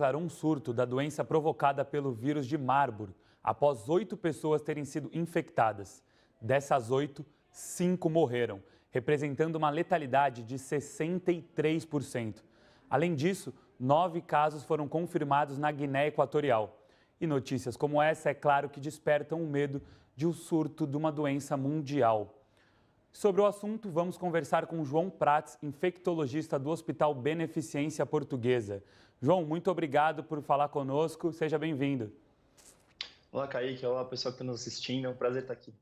declarou um surto da doença provocada pelo vírus de Marburg, após 8 pessoas terem sido infectadas. Dessas 8, 5 morreram, representando uma letalidade de 63%. Além disso, 9 casos foram confirmados na Guiné Equatorial. E notícias como essa, é claro que despertam o medo de um surto de uma doença mundial. Sobre o assunto, vamos conversar com João Prats, infectologista do Hospital Beneficência Portuguesa. João, muito obrigado por falar conosco, seja bem-vindo. Olá, Kaique. Olá, pessoal que está nos assistindo. É um prazer estar aqui.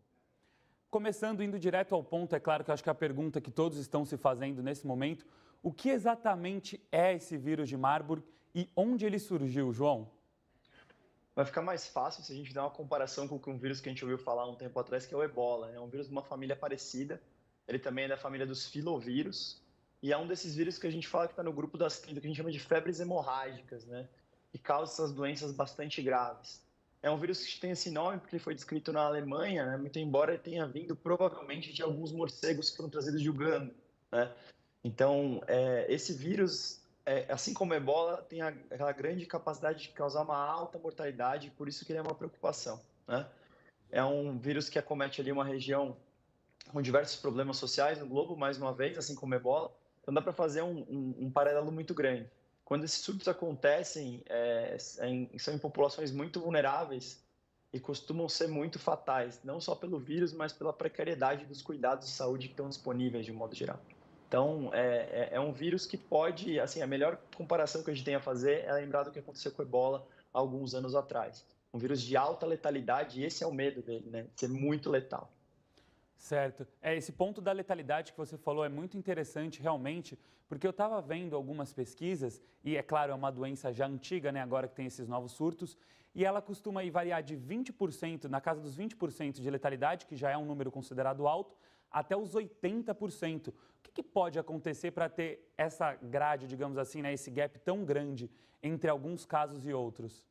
Começando, indo direto ao ponto, é claro que eu acho que a pergunta que todos estão se fazendo nesse momento, o que exatamente é esse vírus de Marburg e onde ele surgiu, João? Vai ficar mais fácil se a gente der uma comparação com um vírus que a gente ouviu falar um tempo atrás, que é o Ebola. É um vírus de uma família parecida. Ele também é da família dos filovírus. E é um desses vírus que a gente fala que está no grupo do que a gente chama de febres hemorrágicas, né? Que causa essas doenças bastante graves. É um vírus que tem esse nome porque ele foi descrito na Alemanha, né? Muito embora ele tenha vindo provavelmente de alguns morcegos que foram trazidos de Uganda, né? Então, esse vírus, assim como o Ebola, tem aquela grande capacidade de causar uma alta mortalidade, por isso que ele é uma preocupação, né? É um vírus que acomete ali uma região com diversos problemas sociais no globo, mais uma vez, assim como o Ebola. Então, dá para fazer um paralelo muito grande. Quando esses surtos acontecem, são em populações muito vulneráveis e costumam ser muito fatais, não só pelo vírus, mas pela precariedade dos cuidados de saúde que estão disponíveis de um modo geral. Então, é um vírus que pode, assim, a melhor comparação que a gente tem a fazer é lembrar do que aconteceu com o Ebola há alguns anos atrás. Um vírus de alta letalidade, e esse é o medo dele, né? De ser muito letal. Certo. Esse ponto da letalidade que você falou é muito interessante realmente, porque eu estava vendo algumas pesquisas, e é claro, é uma doença já antiga, né, agora que tem esses novos surtos, e ela costuma aí variar de 20%, na casa dos 20% de letalidade, que já é um número considerado alto, até os 80%. O que pode acontecer para ter essa grade, digamos assim, né, esse gap tão grande entre alguns casos e outros?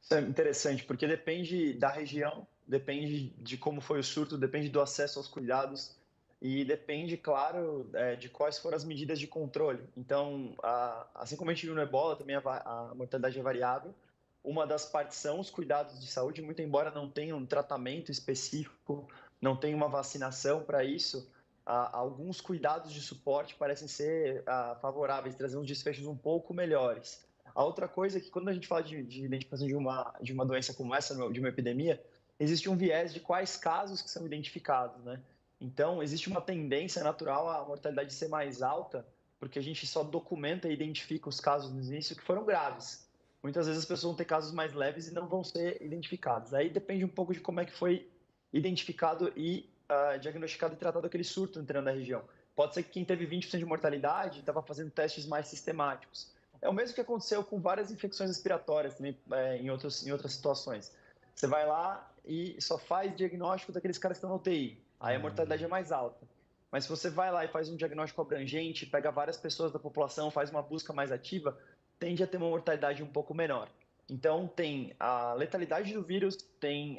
Isso é interessante, porque depende da região, depende de como foi o surto, depende do acesso aos cuidados e depende, claro, de quais foram as medidas de controle. Então, assim como a gente viu no Ebola, também a mortalidade é variável. Uma das partes são os cuidados de saúde, muito embora não tenha um tratamento específico, não tenha uma vacinação para isso, alguns cuidados de suporte parecem ser favoráveis, trazer uns desfechos um pouco melhores. A outra coisa é que quando a gente fala de identificação de uma doença como essa, de uma epidemia, existe um viés de quais casos que são identificados, né? Então, existe uma tendência natural à mortalidade ser mais alta, porque a gente só documenta e identifica os casos no início que foram graves. Muitas vezes as pessoas vão ter casos mais leves e não vão ser identificados. Aí depende um pouco de como é que foi identificado e diagnosticado e tratado aquele surto entrando na região. Pode ser que quem teve 20% de mortalidade estava fazendo testes mais sistemáticos. É o mesmo que aconteceu com várias infecções respiratórias também, em outras situações. Você vai lá e só faz diagnóstico daqueles caras que estão na UTI. Aí a mortalidade é mais alta. Mas se você vai lá e faz um diagnóstico abrangente, pega várias pessoas da população, faz uma busca mais ativa, tende a ter uma mortalidade um pouco menor. Então, tem a letalidade do vírus, tem,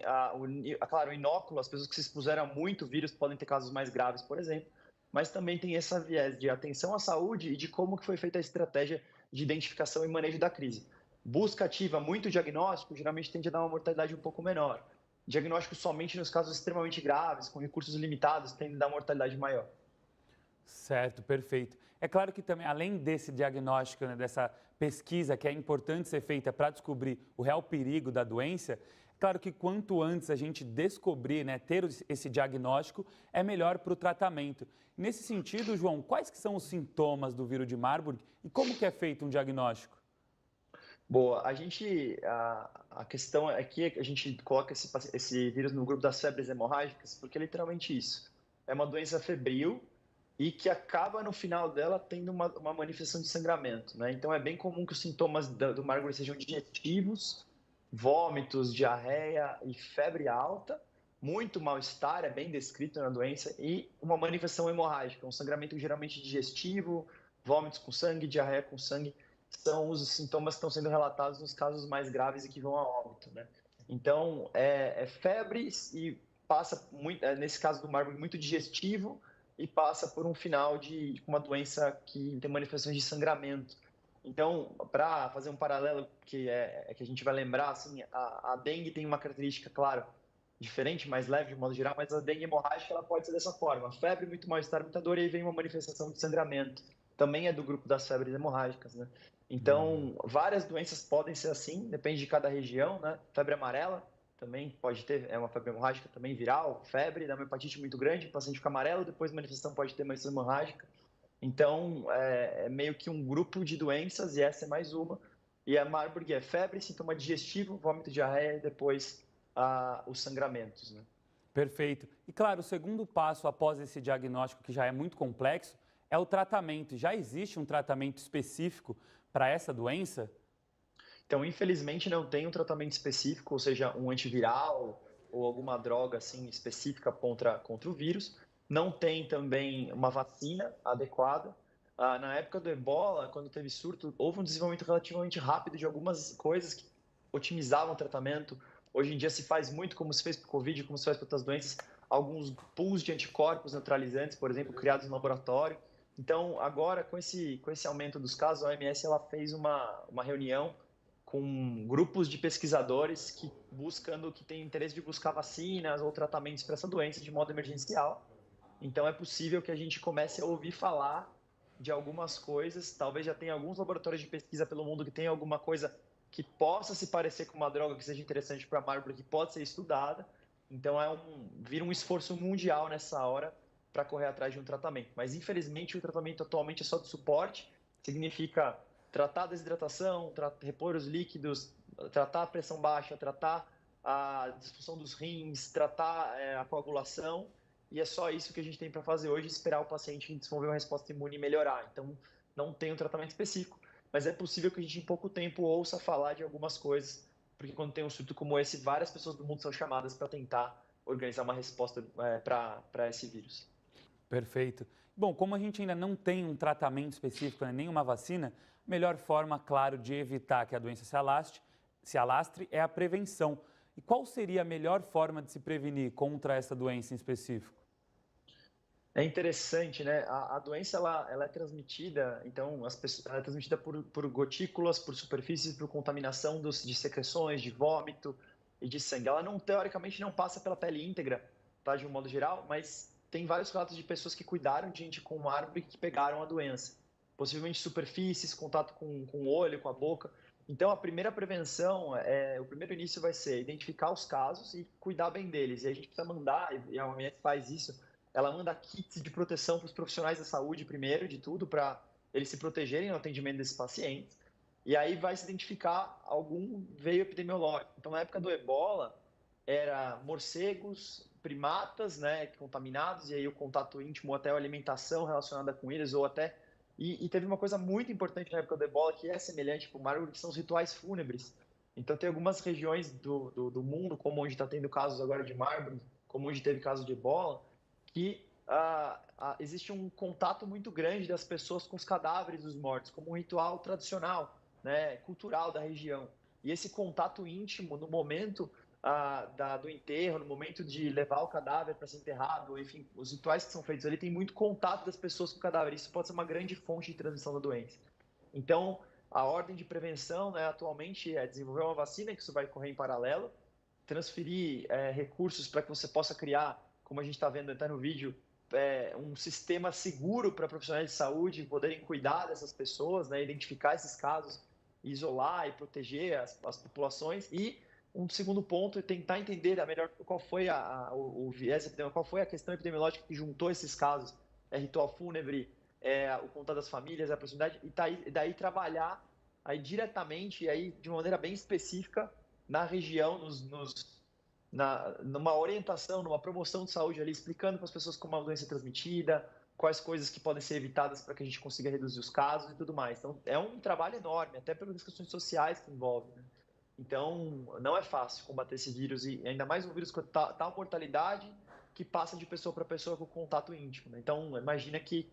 claro, o inóculo, as pessoas que se expuseram a muito vírus podem ter casos mais graves, por exemplo, mas também tem essa viés de atenção à saúde e de como que foi feita a estratégia de identificação e manejo da crise. Busca ativa, muito diagnóstico, geralmente tende a dar uma mortalidade um pouco menor. Diagnóstico somente nos casos extremamente graves, com recursos limitados, tende a dar mortalidade maior. Certo, perfeito. É claro que também, além desse diagnóstico, né, dessa pesquisa que é importante ser feita para descobrir o real perigo da doença, é claro que quanto antes a gente descobrir, né, ter esse diagnóstico, é melhor para o tratamento. Nesse sentido, João, quais que são os sintomas do vírus de Marburg e como que é feito um diagnóstico? Boa, a questão é que a gente coloca esse vírus no grupo das febres hemorrágicas, porque é literalmente isso. É uma doença febril e que acaba no final dela tendo uma manifestação de sangramento, né? Então é bem comum que os sintomas do Marburg sejam digestivos, vômitos, diarreia e febre alta, muito mal-estar, é bem descrito na doença, e uma manifestação hemorrágica, um sangramento geralmente digestivo, vômitos com sangue, diarreia com sangue, são os sintomas que estão sendo relatados nos casos mais graves e que vão a óbito, né? Então, é febre e passa, muito, nesse caso do Marburg, muito digestivo e passa por um final de uma doença que tem manifestações de sangramento. Então, para fazer um paralelo que a gente vai lembrar, assim, a dengue tem uma característica, claro, diferente, mais leve de modo geral, mas a dengue hemorrágica ela pode ser dessa forma: febre, muito mal-estar, muita dor, e aí vem uma manifestação de sangramento. Também é do grupo das febres hemorrágicas, né? Hum. Então, várias doenças podem ser assim, depende de cada região, né? Febre amarela também pode ter, é uma febre hemorrágica também viral, febre, dá uma hepatite muito grande, o paciente fica amarelo, depois a manifestação pode ter uma hemorrágica. Então, é meio que um grupo de doenças, e essa é mais uma. E a Marburg é febre, sintoma digestivo, vômito, diarreia e depois os sangramentos, né? Perfeito. E claro, o segundo passo após esse diagnóstico, que já é muito complexo, é o tratamento. Já existe um tratamento específico para essa doença? Então, infelizmente, não tem um tratamento específico, ou seja, um antiviral ou alguma droga assim específica contra o vírus. Não tem também uma vacina adequada. Na época do Ebola, quando teve surto, houve um desenvolvimento relativamente rápido de algumas coisas que otimizavam o tratamento. Hoje em dia se faz muito, como se fez para o Covid, como se faz para outras doenças, alguns pools de anticorpos neutralizantes, por exemplo, criados no laboratório. Então, agora, com esse aumento dos casos, a OMS ela fez uma reunião com grupos de pesquisadores que têm interesse de buscar vacinas ou tratamentos para essa doença de modo emergencial. Então é possível que a gente comece a ouvir falar de algumas coisas, talvez já tenha alguns laboratórios de pesquisa pelo mundo que tenham alguma coisa que possa se parecer com uma droga que seja interessante para a Marburg, que pode ser estudada. Então vira um esforço mundial nessa hora para correr atrás de um tratamento. Mas infelizmente o tratamento atualmente é só de suporte, significa tratar a desidratação, repor os líquidos, tratar a pressão baixa, tratar a disfunção dos rins, tratar a coagulação, e é só isso que a gente tem para fazer hoje, esperar o paciente desenvolver uma resposta imune e melhorar. Então, não tem um tratamento específico, mas é possível que a gente em pouco tempo ouça falar de algumas coisas, porque quando tem um surto como esse, várias pessoas do mundo são chamadas para tentar organizar uma resposta para esse vírus. Perfeito. Bom, como a gente ainda não tem um tratamento específico, né, nem uma vacina, a melhor forma, claro, de evitar que a doença se alastre é a prevenção. E qual seria a melhor forma de se prevenir contra essa doença em específico? É interessante, né? A doença ela é transmitida, então ela é transmitida por gotículas, por superfícies, por contaminação de secreções, de vômito e de sangue. Ela não teoricamente não passa pela pele íntegra, tá? De um modo geral, mas tem vários relatos de pessoas que cuidaram de gente com Marburg que pegaram a doença, possivelmente superfícies, contato com o olho, com a boca. Então a primeira prevenção, o primeiro início vai ser identificar os casos e cuidar bem deles. E a gente precisa mandar, e a OMS faz isso, ela manda kits de proteção para os profissionais da saúde, primeiro de tudo, para eles se protegerem no atendimento desses pacientes. E aí vai se identificar algum veio epidemiológico. Então, na época do Ebola, era morcegos, primatas, né, contaminados, e aí o contato íntimo, até a alimentação relacionada com eles, ou até. E teve uma coisa muito importante na época do Ebola, que é semelhante para o Marburg, que são os rituais fúnebres. Então, tem algumas regiões do mundo, como onde está tendo casos agora de Marburg, como onde teve casos de Ebola, que existe um contato muito grande das pessoas com os cadáveres dos mortos, como um ritual tradicional, né, cultural da região. E esse contato íntimo no momento do enterro, no momento de levar o cadáver para ser enterrado, enfim, os rituais que são feitos ali tem muito contato das pessoas com o cadáver. Isso pode ser uma grande fonte de transmissão da doença. Então, a ordem de prevenção, né, atualmente é desenvolver uma vacina, que isso vai correr em paralelo, transferir recursos para que você possa criar, como a gente está vendo até no vídeo, um sistema seguro para profissionais de saúde poderem cuidar dessas pessoas, né, identificar esses casos, isolar e proteger as populações. E um segundo ponto é tentar entender melhor qual foi o viés epidemiológico, qual foi a questão epidemiológica que juntou esses casos, ritual fúnebre, o contato das famílias, a proximidade, e daí trabalhar aí diretamente e aí de uma maneira bem específica na região, numa orientação, numa promoção de saúde ali, explicando para as pessoas como a doença é transmitida, quais coisas que podem ser evitadas para que a gente consiga reduzir os casos e tudo mais. Então, é um trabalho enorme, até pelas questões sociais que envolve, né? Então, não é fácil combater esse vírus, e ainda mais um vírus com tal mortalidade que passa de pessoa para pessoa com contato íntimo, né? Então, imagina que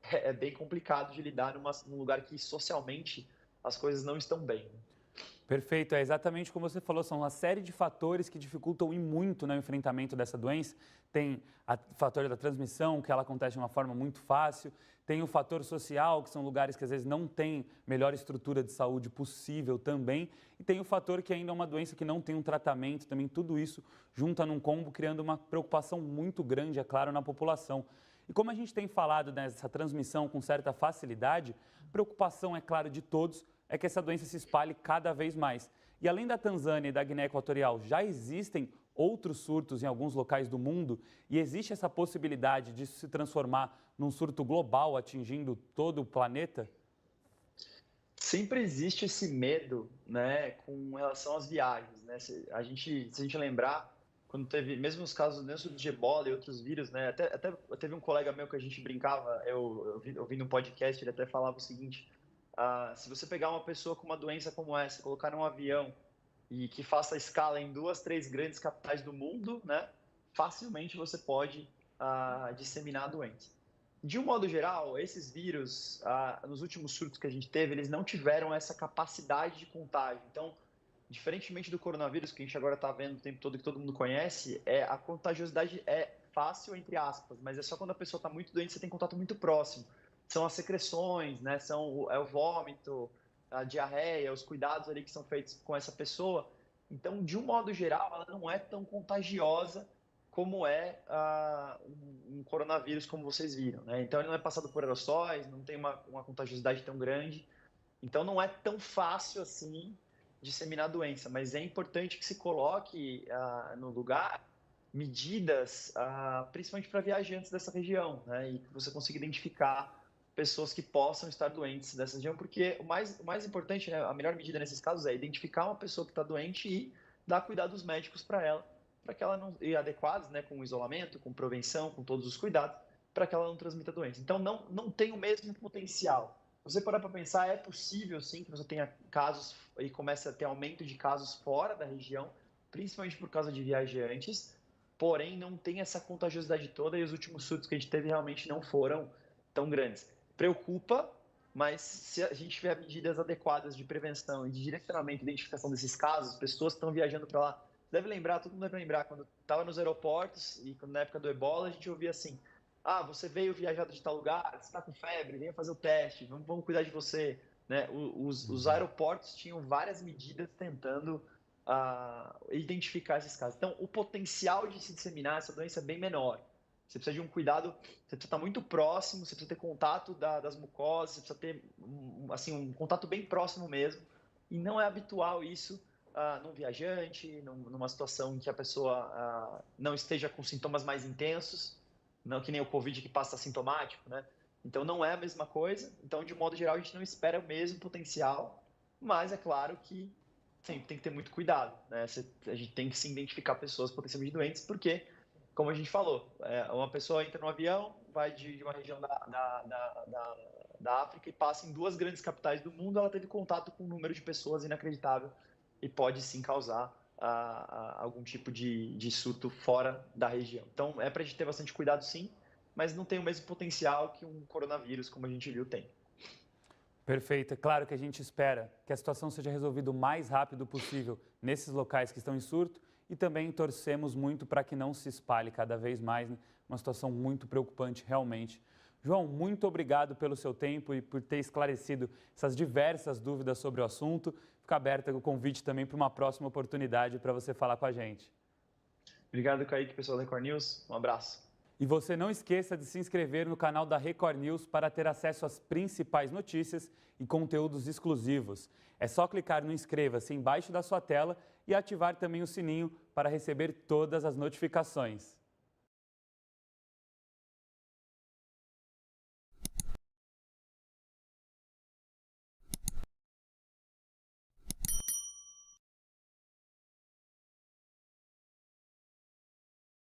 é bem complicado de lidar num lugar que socialmente as coisas não estão bem, né? Perfeito, é exatamente como você falou, são uma série de fatores que dificultam e muito, né, o enfrentamento dessa doença. Tem o fator da transmissão, que ela acontece de uma forma muito fácil, tem o fator social, que são lugares que às vezes não têm melhor estrutura de saúde possível também, e tem o fator que ainda é uma doença que não tem um tratamento, também tudo isso junta num combo, criando uma preocupação muito grande, é claro, na população. E como a gente tem falado nessa transmissão com certa facilidade, preocupação, é claro, de todos, é que essa doença se espalhe cada vez mais. E além da Tanzânia e da Guiné Equatorial, já existem outros surtos em alguns locais do mundo e existe essa possibilidade de se transformar num surto global, atingindo todo o planeta? Sempre existe esse medo, né, com relação às viagens, né? Se a gente lembrar, quando teve, mesmo os casos dentro de ebola e outros vírus, né? Até teve um colega meu que a gente brincava, eu vi no podcast, ele até falava o seguinte: se você pegar uma pessoa com uma doença como essa, colocar num avião e que faça escala em 2, 3 grandes capitais do mundo, né? Facilmente você pode disseminar a doença. De um modo geral, esses vírus, nos últimos surtos que a gente teve, eles não tiveram essa capacidade de contágio. Então, diferentemente do coronavírus, que a gente agora está vendo o tempo todo, que todo mundo conhece, a contagiosidade é fácil, entre aspas, mas é só quando a pessoa está muito doente, você tem contato muito próximo. São as secreções, né? É o vômito, a diarreia, os cuidados ali que são feitos com essa pessoa. Então, de um modo geral, ela não é tão contagiosa como é um coronavírus, como vocês viram, né? Então, ele não é passado por aerossóis, não tem uma contagiosidade tão grande. Então, não é tão fácil assim disseminar a doença, mas é importante que se coloque no lugar medidas, principalmente para viajantes dessa região, né? E que você consiga identificar pessoas que possam estar doentes dessa região, porque o mais importante, né, a melhor medida nesses casos é identificar uma pessoa que está doente e dar cuidados médicos para que ela não, e adequados, né, com isolamento, com prevenção, com todos os cuidados, para que ela não transmita a doença. Então, não tem o mesmo potencial. Se você parar para pensar, é possível sim que você tenha casos e comece a ter aumento de casos fora da região, principalmente por causa de viajantes, porém não tem essa contagiosidade toda e os últimos surtos que a gente teve realmente não foram tão grandes. Preocupa, mas se a gente tiver medidas adequadas de prevenção e de direcionamento e identificação desses casos, pessoas que estão viajando para lá, deve lembrar, todo mundo deve lembrar, quando estava nos aeroportos e na época do ebola, a gente ouvia assim: você veio viajar de tal lugar, você está com febre, venha fazer o teste, vamos cuidar de você. Né? Os aeroportos tinham várias medidas tentando identificar esses casos. Então, o potencial de se disseminar essa doença é bem menor. Você precisa de um cuidado, você precisa estar muito próximo, você precisa ter contato das mucosas, você precisa ter um contato bem próximo mesmo. E não é habitual isso num viajante, numa situação em que a pessoa não esteja com sintomas mais intensos, não que nem o Covid que passa assintomático, né? Então não é a mesma coisa. Então, de modo geral, a gente não espera o mesmo potencial, mas é claro que sempre tem que ter muito cuidado, né? A gente tem que se identificar pessoas potencialmente doentes, porque como a gente falou, uma pessoa entra no avião, vai de uma região da África e passa em 2 grandes capitais do mundo, ela teve contato com um número de pessoas inacreditável e pode sim causar algum tipo de surto fora da região. Então, é para a gente ter bastante cuidado sim, mas não tem o mesmo potencial que um coronavírus, como a gente viu, tem. Perfeito. É claro que a gente espera que a situação seja resolvida o mais rápido possível nesses locais que estão em surto, e também torcemos muito para que não se espalhe cada vez mais, né? Uma situação muito preocupante realmente. João, muito obrigado pelo seu tempo e por ter esclarecido essas diversas dúvidas sobre o assunto. Fica aberto o convite também para uma próxima oportunidade para você falar com a gente. Obrigado, Kaique, pessoal da Record News. Um abraço. E você não esqueça de se inscrever no canal da Record News para ter acesso às principais notícias e conteúdos exclusivos. É só clicar no inscreva-se embaixo da sua tela e ativar também o sininho para receber todas as notificações.